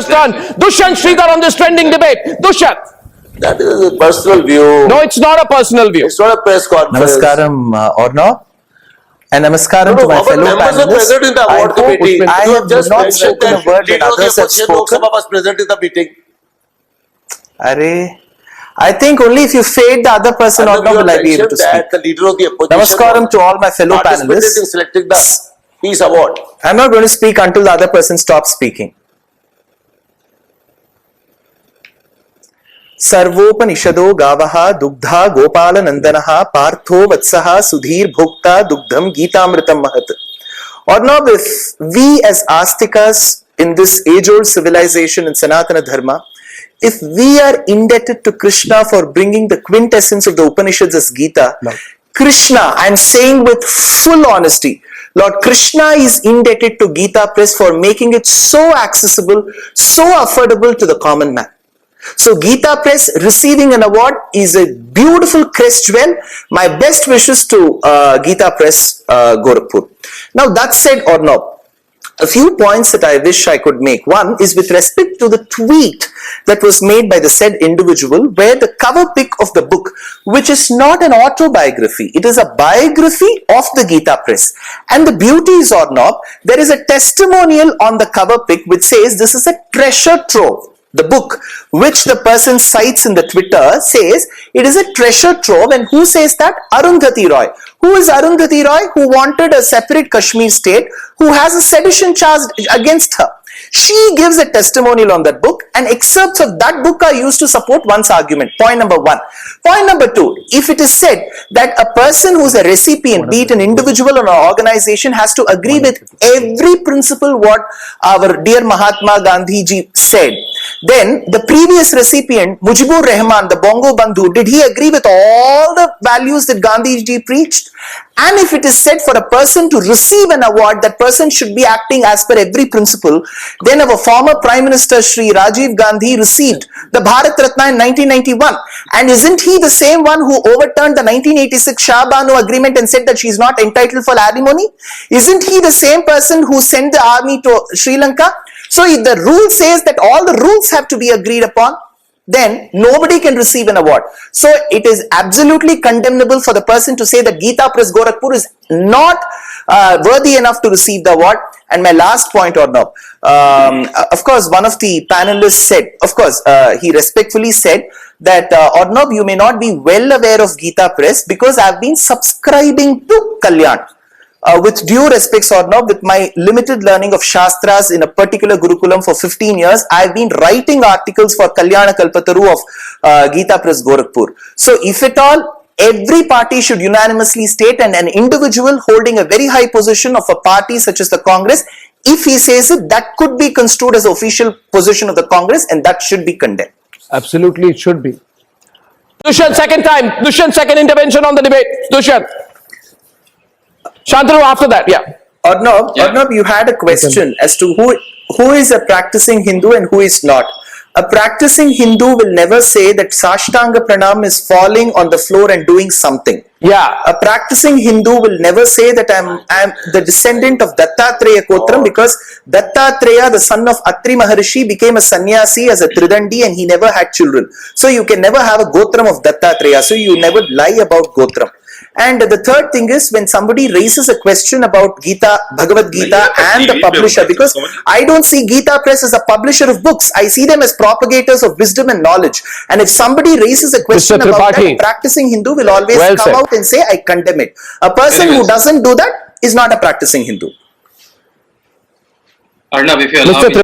first turn. Dushyant Sridhar on this trending debate. Dushyant. That is a personal view. No, it's not a personal view. It's not a press conference. Namaskaram, Arnav. And namaskaram to my fellow members are panelists. present in the award committee. I You have just not mentioned spoken a that word when leader of the others have opposition spoken. Lok Sabha was present in the meeting. I think only if you fade the other person, And Arnav, will I be able to speak. The leader of the opposition Namaskaram to all my fellow participated in panelists. selecting the peace award. I'm not going to speak until the other person stops speaking. Sarvopanishado gavaha dugdha gopala nandanaha partho vatsaha sudhir bhokta dugdham geetamritam mahat. Arnav, if we as Astikas in this age-old civilization in Sanatana Dharma, if we are indebted to Krishna for bringing the quintessence of the Upanishads as Gita, Krishna, I'm saying with full honesty, Lord Krishna is indebted to Gita Press for making it so accessible, so affordable to the common man. So Gita Press receiving an award is a beautiful crest jewel. My best wishes to Gita Press, Gorakhpur. Now that said, Arnav, a few points that I wish I could make. One is with respect to the tweet that was made by the said individual, where the cover pic of the book, which is not an autobiography, it is a biography of the Gita Press. And the beauty is, Arnav, there is a testimonial on the cover pic which says this is a treasure trove. The book which the person cites in the Twitter says it is a treasure trove, and who says that? Arundathi Roy. Who is Arundathi Roy? Who wanted a separate Kashmir state, who has a sedition charge against her. She gives a testimonial on that book, and excerpts of that book are used to support one's argument. Point number one. Point number two, if it is said that a person who is a recipient, be it an individual or an organization, has to agree with every principle what our dear Mahatma Gandhi ji said, then the previous recipient, Mujibur Rahman, the Bongo Bandhu, did he agree with all the values that Gandhi ji preached? And if it is said for a person to receive an award, that person should be acting as per every principle, then our former Prime Minister Sri Rajiv Gandhi received the Bharat Ratna in 1991. And isn't he the same one who overturned the 1986 Shah Banu agreement and said that she is not entitled for alimony? Isn't he the same person who sent the army to Sri Lanka? So if the rule says that all the rules have to be agreed upon, then nobody can receive an award. So it is absolutely condemnable for the person to say that Gita Press Gorakhpur is not worthy enough to receive the award. And my last point, Arnav, of course, one of the panelists said, of course, he respectfully said that, Arnav, you may not be well aware of Gita Press because I have been subscribing to Kalyan. With due respects, Arnav, with my limited learning of Shastras in a particular Gurukulam for 15 years, I have been writing articles for Kalyana Kalpataru of Gita Press Gorakhpur. So if at all, every party should unanimously state, and an individual holding a very high position of a party such as the Congress, if he says it, that could be construed as official position of the Congress, and that should be condemned. Absolutely, it should be. Dushyant, second time. Dushyant, second intervention on the debate. Dushyant. Shantanu, after that, yeah. Arnav, you had a question as to who is a practicing Hindu and who is not. A practicing Hindu will never say that Sashtanga Pranam is falling on the floor and doing something. Yeah. A practicing Hindu will never say that I'm the descendant of Dattatreya Kotram, because Dattatreya, the son of Atri Maharishi, became a sannyasi as a Tridandi and he never had children. So you can never have a Gotram of Dattatreya. So you never lie about Gotram. And the third thing is, when somebody raises a question about Gita, Bhagavad Gita and the publisher, because I don't see Gita Press as a publisher of books, I see them as propagators of wisdom and knowledge. And if somebody raises a question about that, a practicing Hindu will always come out and say, I condemn it. A person who doesn't do that is not a practicing Hindu. Arnav, if you allow me.